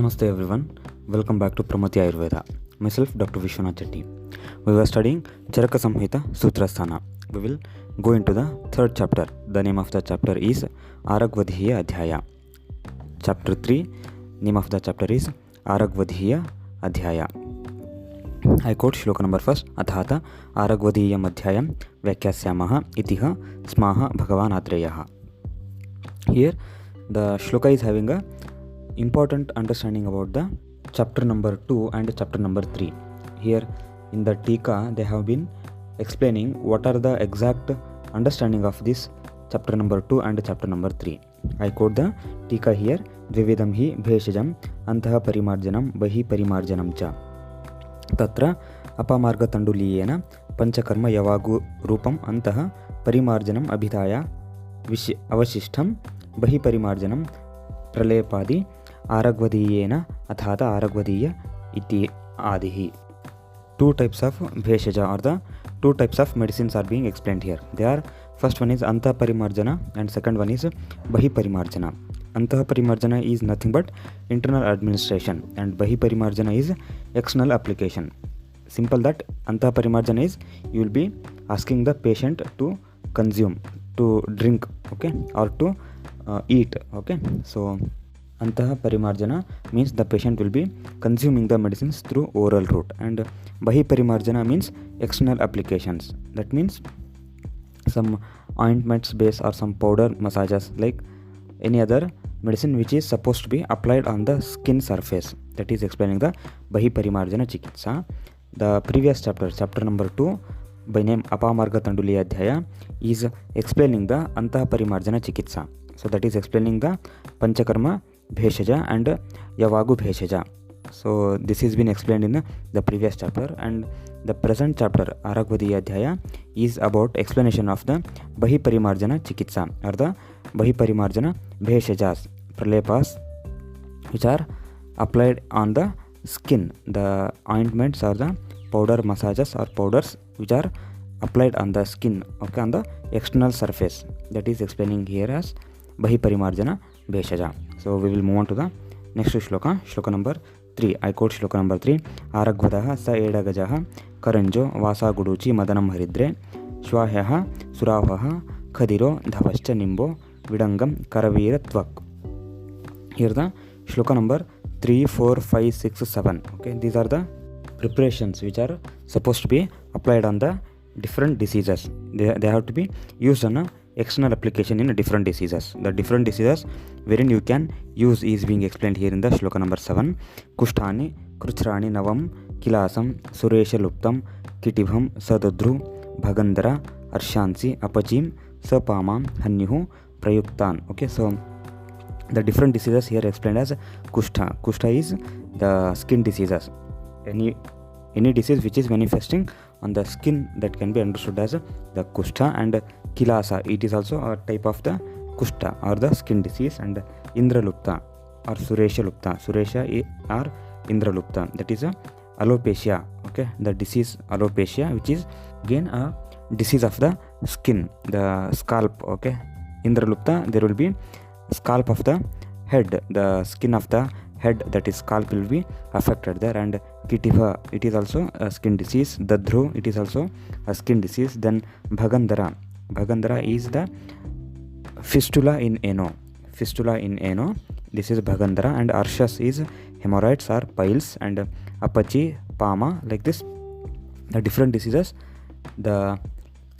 Namaste everyone, welcome back to Pramati Ayurveda. Myself Dr. Vishwanath Chatti. We were studying Charaka samhita sutra sthana. We will go into the third chapter. The name of the chapter is Aragvadhiya Adhyaya. Chapter 3, name of the chapter is Aragvadhiya Adhyaya. I quote shloka number 1. Athata Aragvadhiyam Adhyayam Vyakyasyamaha itiha smaha Bhagavan Atreyaha. Here the shloka is having a important understanding about the chapter number 2 and chapter number 3. Here in the Tika they have been explaining what are the exact understanding of this chapter number 2 and chapter number 3. I quote the Tika here. Dvividam hi bheshajam antaha parimarjanam bahi parimarjanam cha tatra apamarga tanduliyena panchakarma yavagu rupam antaha parimarjanam abhitaya avashishtham bahi parimarjanam pralepadi Aragvadiyena athata Aragvadiya iti adihi. Two types of bheshaja or the two types of medicines are being explained here. They are, first one is anta parimarjana and second one is bahi parimarjana. Anta parimarjana is nothing but internal administration and bahi parimarjana is external application. Simple that anta parimarjana is you will be asking the patient to consume, to drink, okay, or to eat, okay. So Antaha parimarjana means the patient will be consuming the medicines through oral route, and bahi parimarjana means external applications. That means some ointments base or some powder massages, like any other medicine which is supposed to be applied on the skin surface. That is explaining the bahi parimarjana chikitsa. The previous chapter, chapter number 2 by name Apamarga Tanduliya Adhyaya, is explaining the Antaha parimarjana chikitsa. So that is explaining the Panchakarma Bheshaja and Yavagu Bheshaja. So this has been explained in the previous chapter, and the present chapter Aragvadiya Adhyaya is about explanation of the Bahi Parimarjana Chikitsa or the Bahi Parimarjana Bheshajas, pralepas which are applied on the skin, the ointments or the powder massages or powders which are applied on the skin, okay, on the external surface. That is explaining here as Bahi Parimarjana Bheshaja. So we will move on to the next shloka, shloka number 3. I quote shloka number 3. Aragvadaha sa edagajaha karanjo vasa guduchi madanam haridre shwahaha suravaha khadiro dhavascha nimbo vidangam karavira tvak. Here the shloka number 3, 4, 5, 6, 7. Okay, these are the preparations which are supposed to be applied on the different diseases. They have to be used on a external application in different diseases. The different diseases wherein you can use is being explained here in the shloka number 7. Kushtani, Kruchrani Navam, Kilasam, Suresha Luptam, Kitibham, Sadadru, Bhagandara, Arshansi, Apachim, Sapamam, Hanyuhu, Prayuktan. Okay, so the different diseases here explained as Kushta. Kushta is the skin diseases. Any disease which is manifesting on the skin, that can be understood as the Kushta, and Kilasa, it is also a type of the Kushta or the skin disease, and Indralupta or Suresha Lupta. Suresha or Indralupta, that is a alopecia, okay, the disease alopecia, which is again a disease of the skin, the scalp, okay. Indralupta, there will be scalp of the head, the skin of the head, that is scalp, will be affected there. And Kitiva, it is also a skin disease. Dadru, it is also a skin disease. Then Bhagandara is the fistula in ano. This is Bhagandara. And Arshas is hemorrhoids or piles, and Apachi, Pama, like this. The different diseases, the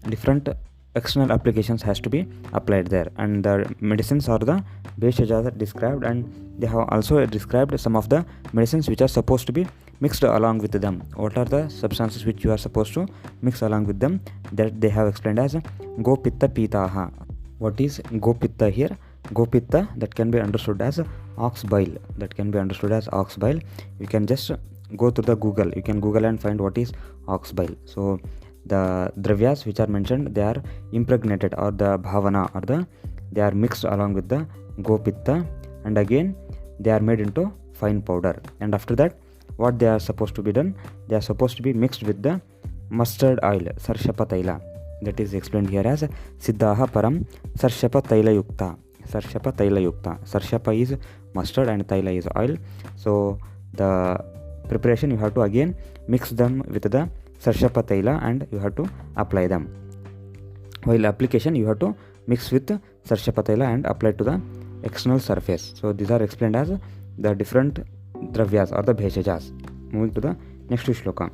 different external applications has to be applied there, and the medicines or the Bheshajas are described, and they have also described some of the medicines which are supposed to be mixed along with them. What are the substances which you are supposed to mix along with them? That they have explained as Gopitta Pitaha. What is Gopitta here? Gopitta, that can be understood as ox bile. You can just go to the Google. You can Google and find what is ox bile. So the dravyas which are mentioned, they are impregnated, or the bhavana, or they are mixed along with the Gopitta, and again they are made into fine powder. And after that, what they are supposed to be done? They are supposed to be mixed with the mustard oil, sarshapa taila. That is explained here as Siddhaha Param Sarshapa Taila Yukta. Sarshapa is mustard, and taila is oil. So the preparation, you have to again mix them with the sarshapa taila and you have to apply them. While application, you have to mix with sarshapa taila and apply to the external surface. So these are explained as the different dravyas or the bhesajas. Moving to the next shloka,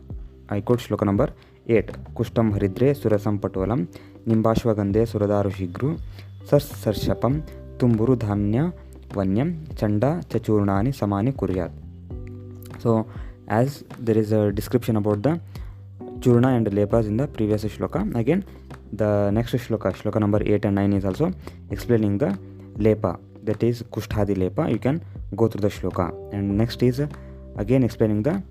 I quote shloka number 8. Kushtam haridre surasam patolam nimbashvagandhe suradaru shigru sarshapam tumburu dhanya vanyam chanda chachurnani samani kuryat. So as there is a description about the churna and lepas in the previous shloka, again the next shloka number 8 and 9 is also explaining the lepa, that is kusthadi lepa. You can go through the shloka. And next is again explaining the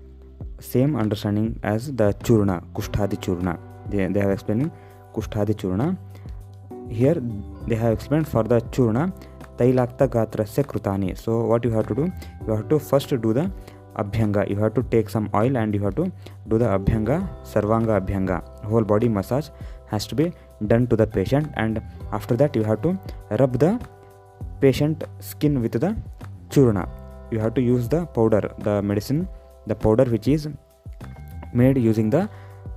same understanding as the churna, kusthadi churna. They have explaining kusthadi churna. Here they have explained for the churna tailakta gatrasya krutani. So what you have to do, you have to first do the abhyanga. You have to take some oil and you have to do the abhyanga, sarvanga abhyanga. Whole body massage has to be done to the patient, and after that you have to rub the patient skin with the churna. You have to use the powder, the medicine, the powder which is made using the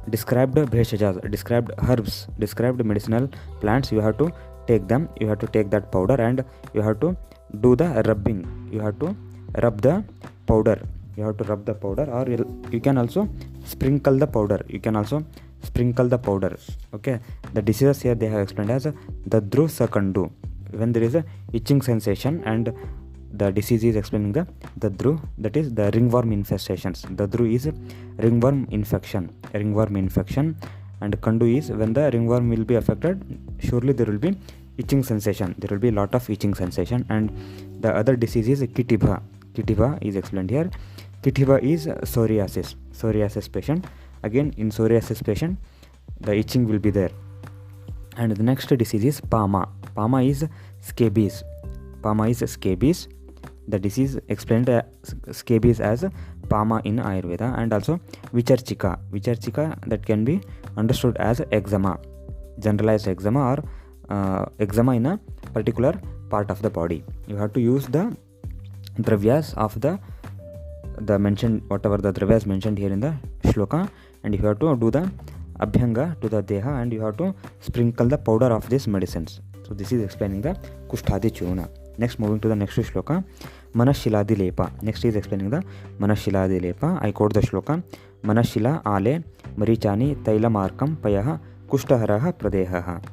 described bhesajas, described herbs, described medicinal plants. You have to take them, you have to take that powder and you have to do the rubbing. You have to rub the powder. You have to rub the powder, or you can also sprinkle the powder. You can also sprinkle the powder. Okay, the diseases here they have explained as dadru sakandu. When there is a itching sensation, and the disease is explaining the dadru, that is the ringworm infestations. Dadru is ringworm infection, and kandu is when the ringworm will be affected, surely there will be itching sensation. There will be a lot of itching sensation. And the other disease is kitibha. Kitibha is explained here. Kitibha is psoriasis patient. Again, in psoriasis patient, the itching will be there. And the next disease is pama. Pama is scabies. The disease explained scabies as pama in Ayurveda. And also vicharchika. That can be understood as eczema, generalized eczema, or eczema in a particular part of the body. You have to use the dravyas of the mentioned, whatever the dravyas mentioned here in the shloka, and you have to do the abhyanga to the deha, and you have to sprinkle the powder of these medicines. So this is explaining the kusthadi churna. Next, moving to the next shloka, manashiladi lepa. Next is explaining the manashiladi lepa. I quote the shloka: manashila ale marichani tailamarkam payaha kushtaharaha pradeha.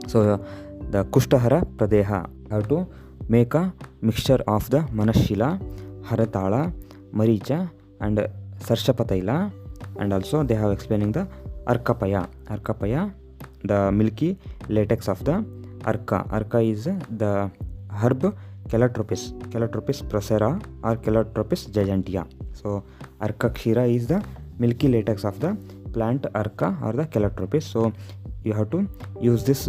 So the kushtahara pradeha, have to make a mixture of the manashila, haratala, maricha and sarshapataila. And also they have explaining the arkapaya, the milky latex of the arka. Arka is the herb Calotropis procera or Calotropis gigantea. So arka kshira is the milky latex of the plant arka or the Calotropis. So you have to use this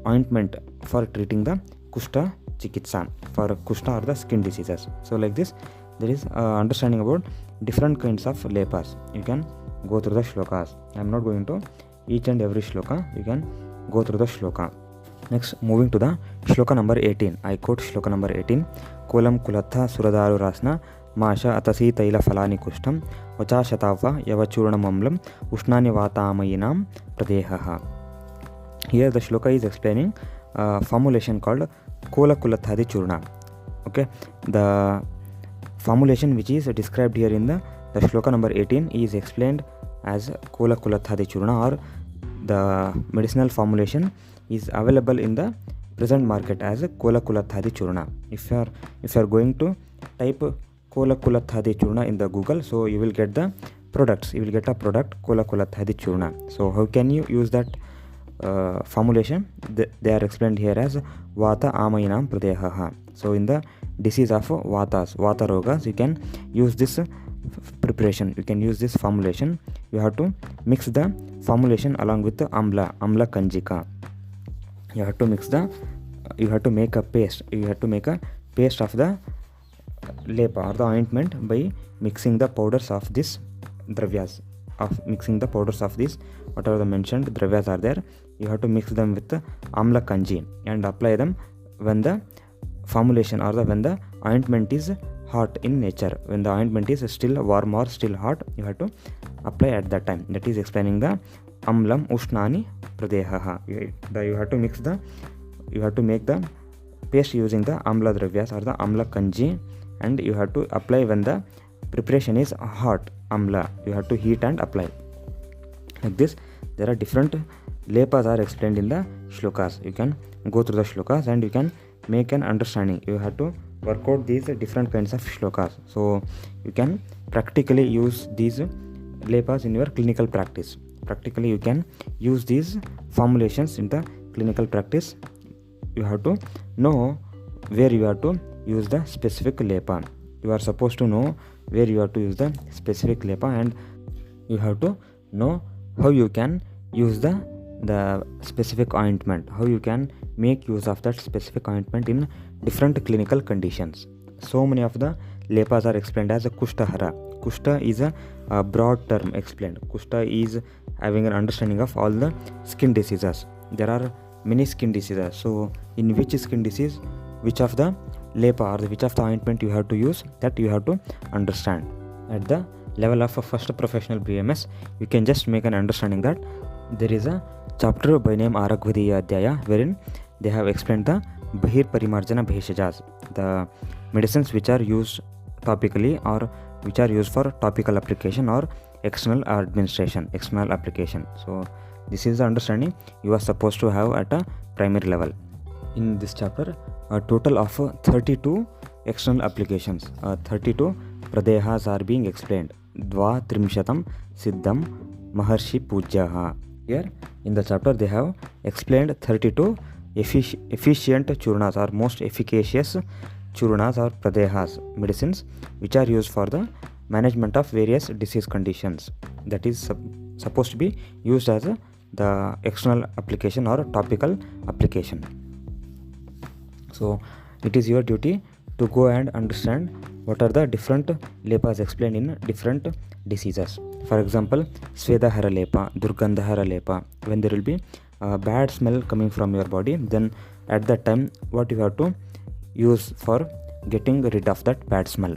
ointment for treating the kushta chikitsa, for kushta or the skin diseases. So like this, there is understanding about different kinds of lepas. You can go through the shlokas. I am not going to each and every shloka. You can go through the shloka. Next, moving to the shloka number 18. I quote shloka number 18. Kolam kulatha suradaru rasna masha atasi taila falani kushtam vacha shatava yavachurna mamlam ushnani vatamayinam pradehaha. Here the shloka is explaining formulation called kola kulathadi churna. Okay, the formulation which is described here in the shloka number 18 is explained as kola kulathadi churna, or the medicinal formulation is available in the present market as kola kulathadi churna. If you are going to type kola kulathadi churna in the Google, so you will get the products. You will get a product kola kulathadi churna. So how can you use that formulation? They are explained here as vata amayinam pradehaha. So in the disease of vata rogas, you can use this preparation, you can use this formulation. You have to mix the formulation along with the amla kanjika. You have to make a paste. You have to make a paste of the lepa or the ointment by mixing the powders of this dravyas, whatever the mentioned dravyas are there. You have to mix them with the amla kanji and apply them when the formulation or when the ointment is hot in nature, when the ointment is still warm or still hot, you have to apply at that time. That is explaining the amlam ushnani pradehaha. You have to make the paste using the amla dravyas or the amla kanji, and you have to apply when the preparation is hot amla. You have to heat and apply. Like this, there are different lepas are explained in the shlokas. You can go through the shlokas and you can make an understanding. You have to work out these different kinds of shlokas, so you can practically use these lepas in your clinical practice. Practically you can use these formulations in the clinical practice. You have to know where you have to use the specific lepa. You are supposed to know where you have to use the specific lepa, and you have to know how you can use the specific ointment, how you can make use of that specific ointment in different clinical conditions. So many of the lepas are explained as a kushtahara. Kushta is a broad term explained. Kushta is having an understanding of all the skin diseases. There are many skin diseases, so in which skin disease which of the lepa or which of the ointment you have to use, that you have to understand. At the level of a first professional BMS, you can just make an understanding that there is a chapter by name Aragvadiya Adhyaya, wherein they have explained the Bahir Parimarjana Bheshajas, the medicines which are used topically or which are used for topical application or external administration, external application. So this is the understanding you are supposed to have at a primary level. In this chapter, a total of 32 external applications, 32 pradehas are being explained. Dva trimshatam siddham maharshi pujyaha. Here in the chapter they have explained 32 efficient churnas or most efficacious churnas or pradehas, medicines which are used for the management of various disease conditions. That is supposed to be used as the external application or topical application. So it is your duty to go and understand what are the different lepas explained in different diseases. For example, Svedahara lepa, Durgandhara lepa. When there will be a bad smell coming from your body, then at that time what you have to use for getting rid of that bad smell.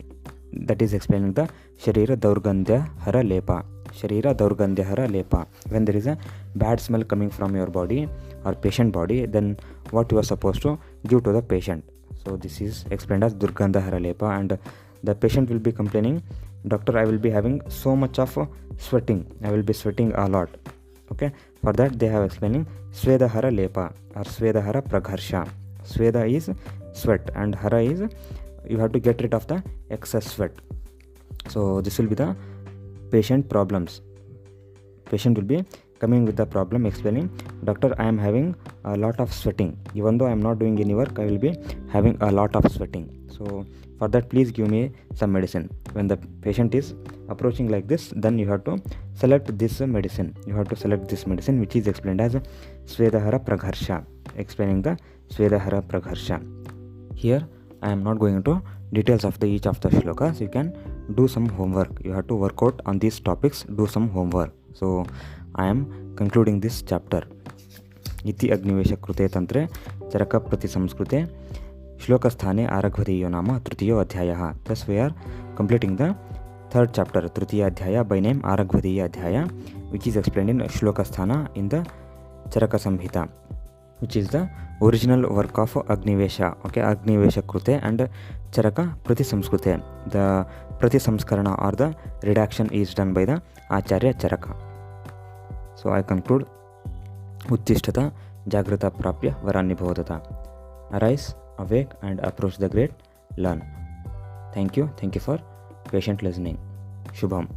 That is explaining the Sharira Daurgandhyahara lepa. Sharira Daurgandhyahara lepa. When there is a bad smell coming from your body or patient body, then what you are supposed to give to the patient. So this is explained as Durgandhahara lepa, and the patient will be complaining, doctor, I will be having so much of sweating, I will be sweating a lot. Okay, for that they have explaining Svedahara lepa or Svedahara pragharsha. Sveda is sweat and hara is you have to get rid of the excess sweat. So this will be the patient problems. Patient will be coming with the problem explaining, doctor, I am having a lot of sweating. Even though I am not doing any work, I will be having a lot of sweating. So for that, please give me some medicine. When the patient is approaching like this, then you have to select this medicine. You have to select this medicine which is explained as Svedahara Pragharsha, explaining the Svedahara Pragharsha. Here I am not going into details of each of the shlokas. You can do some homework. You have to work out on these topics, do some homework. So I am concluding this chapter. Iti Agnivesha Krute Tantre Charaka Prati Samskrute Shlokasthane Aragvadiyo Nama Tritiyo Adhyaya. Thus we are completing the third chapter, Tritiya Adhyaya, by name Aragvadiya Adhyaya, which is explained in Shlokasthana in the Charaka Samhita, which is the original work of Agnivesha. Okay, Agnivesha Krute and Charaka Prati Samskrute. The Prati Samskarana or the redaction is done by the Acharya Charaka. So I conclude, Uttishtata Jagrata Prapya Varani Bhodata. Arise, awake and approach the great, learn. Thank you for patient listening. Shubham.